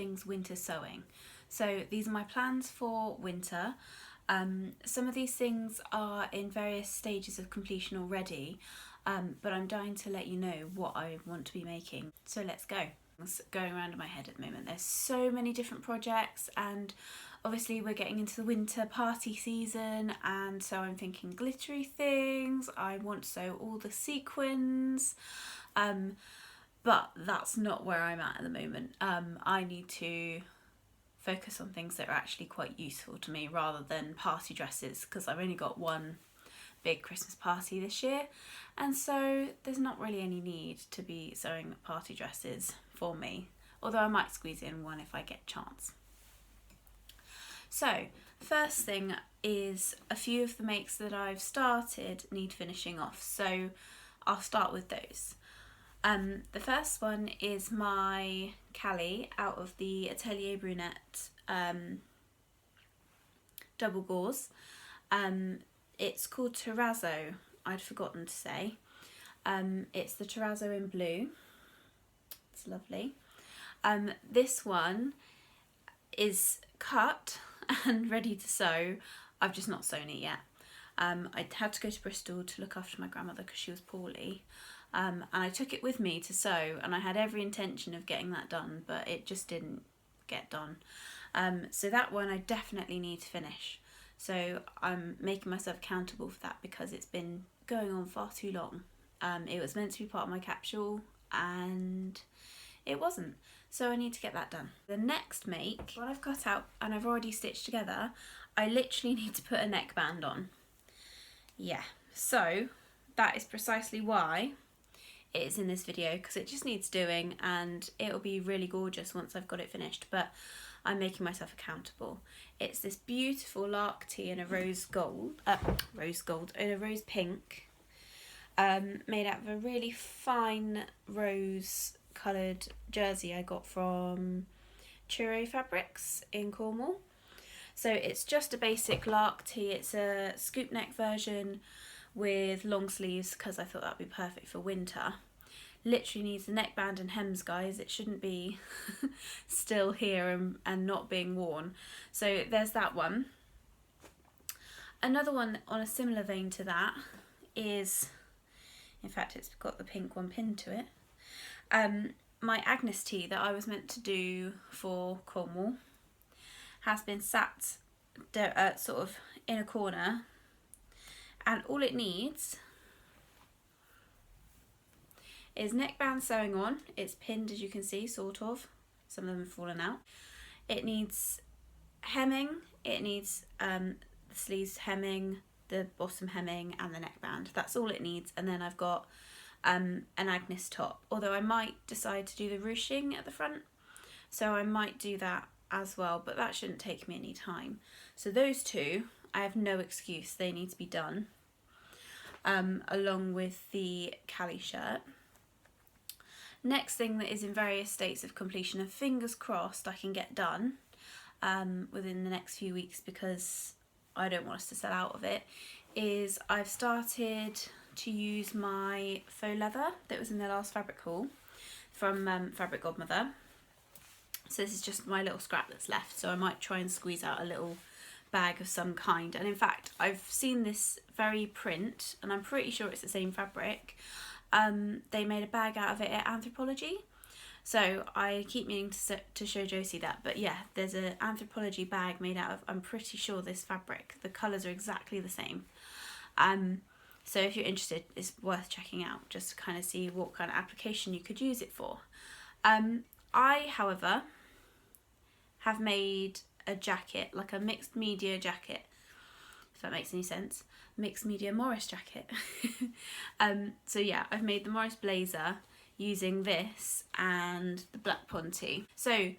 things winter sewing. So these are my plans for winter. Some of these things are in various stages of completion already, but I'm dying to let you know what I want to be making. So let's go. It's going around in my head at the moment. There's so many different projects, and obviously we're getting into the winter party season, and so I'm thinking glittery things. I want to sew all the sequins, but that's not where I'm at the moment. I need to focus on things that are actually quite useful to me rather than party dresses, because I've only got one big Christmas party this year, and so there's not really any need to be sewing party dresses for me, although I might squeeze in one if I get a chance. So first thing is a few of the makes that I've started need finishing off, so I'll start with those. The first one is my Callie out of the Atelier Brunette double gauze. It's called Terrazzo, I'd forgotten to say. It's the Terrazzo in blue. It's lovely. This one is cut and ready to sew. I've just not sewn it yet. I had to go to Bristol to look after my grandmother because she was poorly. And I took it with me to sew, and I had every intention of getting that done, but it just didn't get done. So that one I definitely need to finish. So I'm making myself accountable for that because it's been going on far too long. It was meant to be part of my capsule and it wasn't. So I need to get that done. The next make, what I've cut out and I've already stitched together, I literally need to put a neckband on. Yeah, so that is precisely why it is in this video, because it just needs doing and it'll be really gorgeous once I've got it finished, but I'm making myself accountable. It's this beautiful lark tee in a rose pink, made out of a really fine rose coloured jersey I got from Churro Fabrics in Cornwall. So it's just a basic lark tee. It's a scoop neck version with long sleeves because I thought that would be perfect for winter. Literally needs the neckband and hems, guys. It shouldn't be still here and not being worn. So there's that one. Another one on a similar vein to that is, in fact it's got the pink one pinned to it, my Agnes tee that I was meant to do for Cornwall has been sat sort of in a corner, and all it needs is neckband sewing on. It's pinned, as you can see, sort of. Some of them have fallen out. It needs hemming. It needs the sleeves hemming, the bottom hemming, and the neckband. That's all it needs. And then I've got an Agnes top. Although I might decide to do the ruching at the front, so I might do that as well. But that shouldn't take me any time. So those two, I have no excuse. They need to be done. Along with the Callie shirt. Next thing that is in various states of completion, and fingers crossed I can get done within the next few weeks because I don't want us to sell out of it, is I've started to use my faux leather that was in the last fabric haul from Fabric Godmother. So this is just my little scrap that's left, so I might try and squeeze out a little bag of some kind. And in fact, I've seen this very print, and I'm pretty sure it's the same fabric. They made a bag out of it at Anthropology, so I keep meaning to show Josie that. But yeah, there's an Anthropology bag made out of, I'm pretty sure, this fabric. The colours are exactly the same. So if you're interested, it's worth checking out just to kind of see what kind of application you could use it for. I, however, have made a jacket, like a mixed media jacket, if that makes any sense. Mixed media Morris jacket. So yeah, I've made the Morris blazer using this and the black ponte. So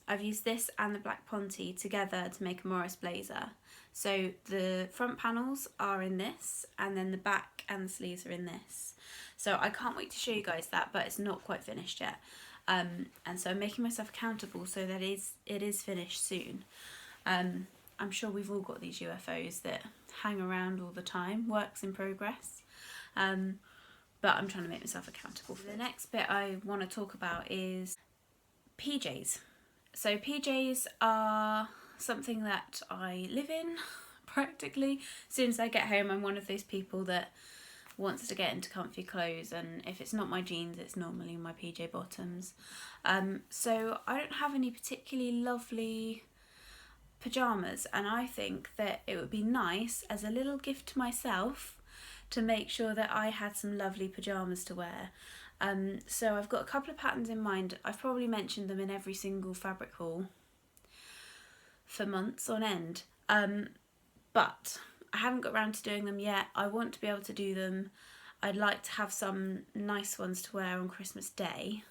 I've used this and the black ponte together to make a Morris blazer. So the front panels are in this, and then the back and the sleeves are in this. So I can't wait to show you guys that, but it's not quite finished yet. And so I'm making myself accountable so that it is finished soon. I'm sure we've all got these UFOs that hang around all the time, works in progress, but I'm trying to make myself accountable for it. The next bit I want to talk about is PJs. So PJs are something that I live in practically. As soon as I get home, I'm one of those people that wants to get into comfy clothes, and if it's not my jeans, it's normally my PJ bottoms. So I don't have any particularly lovely pajamas, and I think that it would be nice as a little gift to myself to make sure that I had some lovely pajamas to wear. So I've got a couple of patterns in mind. I've probably mentioned them in every single fabric haul for months on end, but I haven't got around to doing them yet. I want to be able to do them. I'd like to have some nice ones to wear on Christmas Day,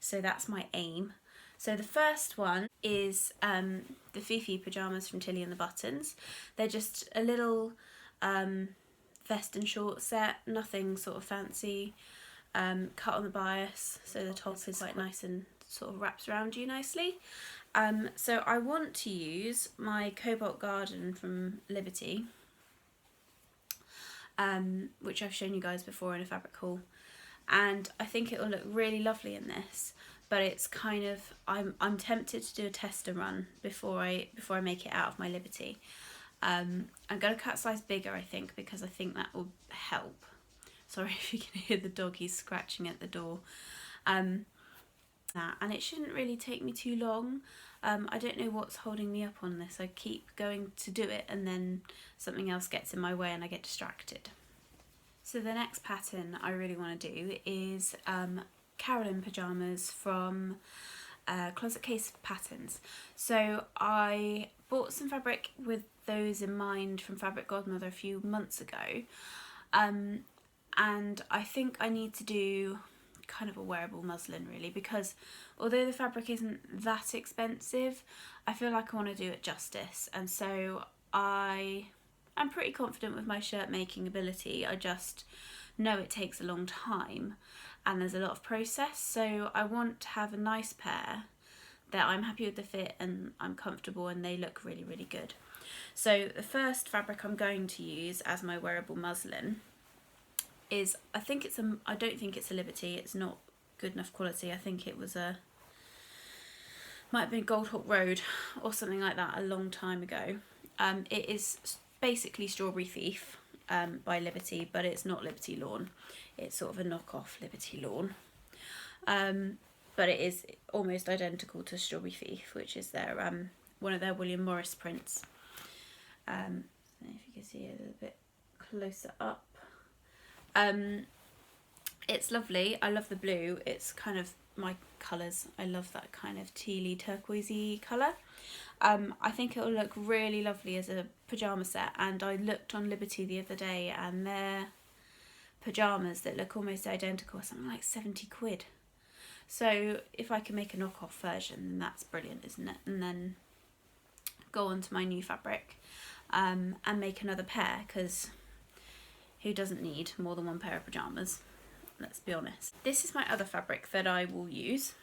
so that's my aim. So the first one is the Fifi pyjamas from Tilly and the Buttons. They're just a little vest and short set, nothing sort of fancy, cut on the bias, so the top is quite nice and sort of wraps around you nicely. So I want to use my Cobalt Garden from Liberty, which I've shown you guys before in a fabric haul, and I think it will look really lovely in this. But it's kind of, I'm tempted to do a tester run before I make it out of my Liberty. I'm going to cut size bigger, I think, because I think that will help. Sorry if you can hear the dog, he's scratching at the door. And it shouldn't really take me too long. I don't know what's holding me up on this. I keep going to do it and then something else gets in my way and I get distracted. So the next pattern I really want to do is Carolyn pyjamas from Closet Case Patterns. So I bought some fabric with those in mind from Fabric Godmother a few months ago, and I think I need to do kind of a wearable muslin really, because although the fabric isn't that expensive, I feel like I want to do it justice, and so I'm pretty confident with my shirt making ability. I just know it takes a long time and there's a lot of process, so I want to have a nice pair that I'm happy with the fit and I'm comfortable and they look really, really good. So the first fabric I'm going to use as my wearable muslin is, I don't think it's a Liberty, it's not good enough quality. I think it was might have been Gold Hawk Road or something like that a long time ago. It is basically Strawberry Thief by Liberty, but it's not Liberty Lawn. It's sort of a knockoff Liberty Lawn. But it is almost identical to Strawberry Thief, which is their one of their William Morris prints. I don't know if you can see it a little bit closer up. It's lovely. I love the blue. It's kind of my colours. I love that kind of tealy turquoisey colour. I think it'll look really lovely as a pyjama set, and I looked on Liberty the other day and their pyjamas that look almost identical are something like 70 quid. So if I can make a knockoff version, then that's brilliant, isn't it? And then go on to my new fabric and make another pair, because who doesn't need more than one pair of pyjamas? Let's be honest. This is my other fabric that I will use.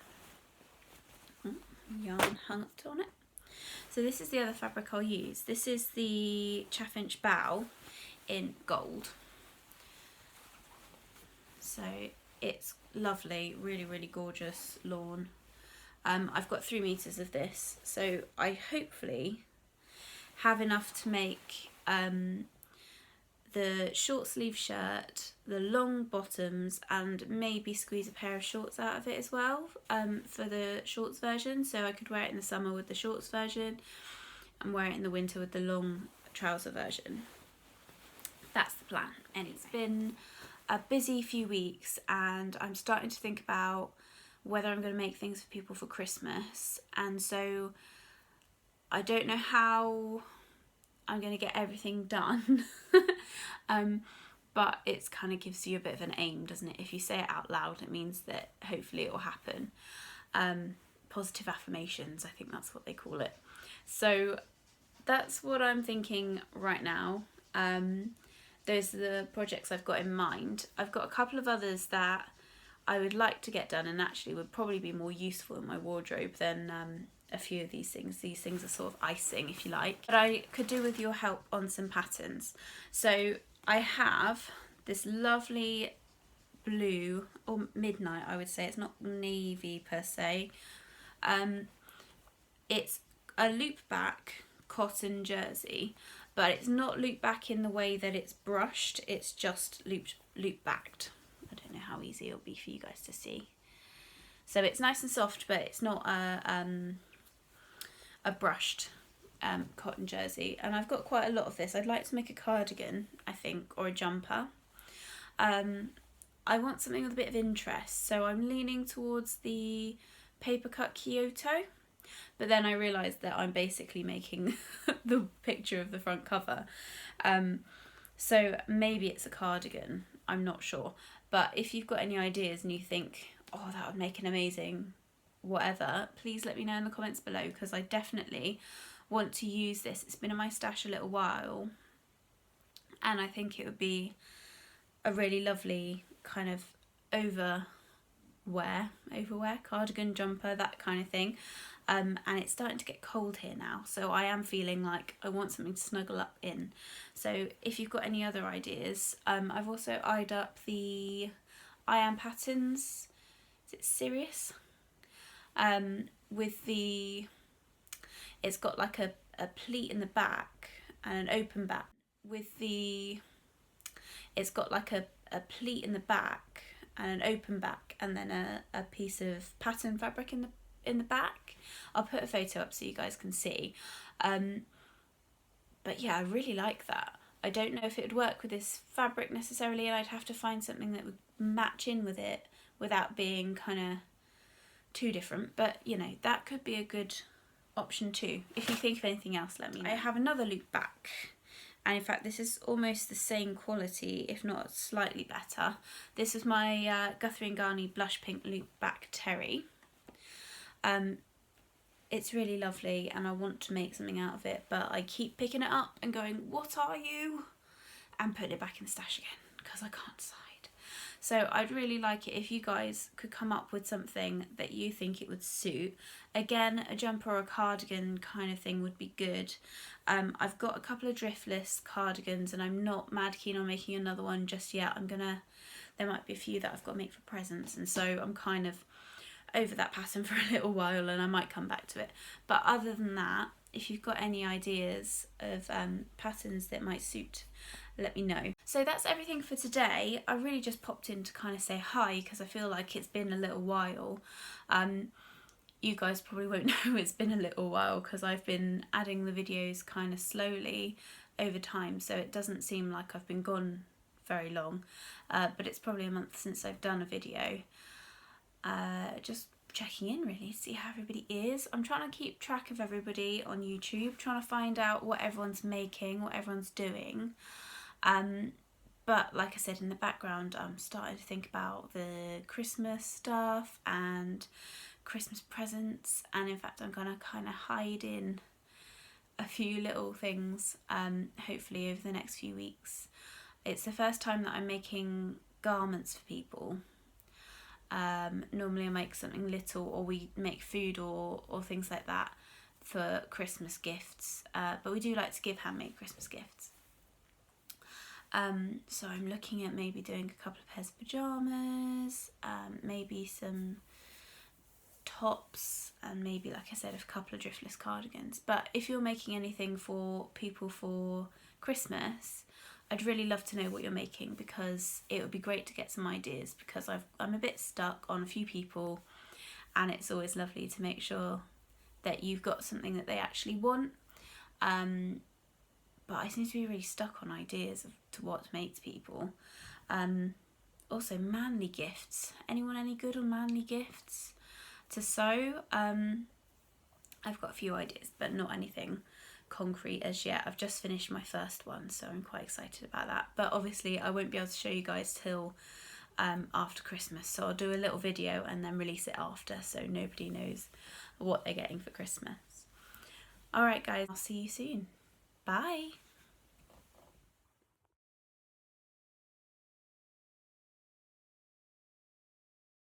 Yarn hung up on it. So this is the other fabric I'll use. This is the Chaffinch Bow in gold. So it's lovely, really, really gorgeous lawn. I've got 3 meters of this, so I hopefully have enough to make the short sleeve shirt, the long bottoms, and maybe squeeze a pair of shorts out of it as well for the shorts version. So I could wear it in the summer with the shorts version and wear it in the winter with the long trouser version. That's the plan. And it's been a busy few weeks and I'm starting to think about whether I'm going to make things for people for Christmas, and so I don't know how I'm going to get everything done. But it kind of gives you a bit of an aim, doesn't it? If you say it out loud, it means that hopefully it will happen. Positive affirmations, I think that's what they call it. So that's what I'm thinking right now. Those are the projects I've got in mind. I've got a couple of others that I would like to get done and actually would probably be more useful in my wardrobe than a few of these things. These things are sort of icing, if you like. But I could do with your help on some patterns. So I have this lovely blue, or midnight I would say, it's not navy per se, It's a loop back cotton jersey, but it's not loop back in the way that it's brushed, it's just loop backed. I don't know how easy it'll be for you guys to see. So it's nice and soft, but it's not a brushed cotton jersey. And I've got quite a lot of this. I'd like to make a cardigan, I think, or a jumper. I want something with a bit of interest, so I'm leaning towards the paper cut Kyoto, but then I realised that I'm basically making the picture of the front cover. So maybe it's a cardigan, I'm not sure. But if you've got any ideas and you think, oh, that would make an amazing whatever, please let me know in the comments below, because I definitely want to use this. It's been in my stash a little while, and I think it would be a really lovely kind of overwear, cardigan, jumper, that kind of thing. And it's starting to get cold here now, so I am feeling like I want something to snuggle up in. So if you've got any other ideas, I've also eyed up the I Am Patterns, is it Sirius? With the, it's got like a pleat in the back and an open back. With the, it's got like a pleat in the back and an open back, and then a piece of pattern fabric in the back. I'll put a photo up so you guys can see. But yeah, I really like that. I don't know if it would work with this fabric necessarily, and I'd have to find something that would match in with it without being kind of too different. But you know, that could be a good option too. If you think of anything else, let me know. I have another loop back, and in fact this is almost the same quality, if not slightly better. This is my Guthrie & Ghani blush pink loop back terry. It's really lovely and I want to make something out of it, but I keep picking it up and going, what are you? And putting it back in the stash again because I can't decide. So I'd really like it if you guys could come up with something that you think it would suit. Again, a jumper or a cardigan kind of thing would be good. I've got a couple of driftless cardigans and I'm not mad keen on making another one just yet. There might be a few that I've got to make for presents, and so I'm kind of over that pattern for a little while and I might come back to it. But other than that, if you've got any ideas of patterns that might suit, let me know. So that's everything for today. I really just popped in to kind of say hi because I feel like it's been a little while. You guys probably won't know it's been a little while because I've been adding the videos kind of slowly over time, so it doesn't seem like I've been gone very long, but it's probably a month since I've done a video. Just checking in really, see how everybody is. I'm trying to keep track of everybody on YouTube, trying to find out what everyone's making, what everyone's doing. But like I said, in the background I'm starting to think about the Christmas stuff and Christmas presents, and in fact I'm gonna kind of hide in a few little things hopefully over the next few weeks. It's the first time that I'm making garments for people. Normally I make something little, or we make food or things like that for Christmas gifts, but we do like to give handmade Christmas gifts. So I'm looking at maybe doing a couple of pairs of pyjamas, maybe some tops, and maybe, like I said, a couple of driftless cardigans. But if you're making anything for people for Christmas, I'd really love to know what you're making, because it would be great to get some ideas, because I'm a bit stuck on a few people, and it's always lovely to make sure that you've got something that they actually want. But I seem to be really stuck on ideas to what to make to people. Also, manly gifts. Anyone any good on manly gifts to sew? I've got a few ideas, but not anything concrete as yet. I've just finished my first one, so I'm quite excited about that. But obviously I won't be able to show you guys till after Christmas, so I'll do a little video and then release it after, so nobody knows what they're getting for Christmas. Alright guys, I'll see you soon. Bye!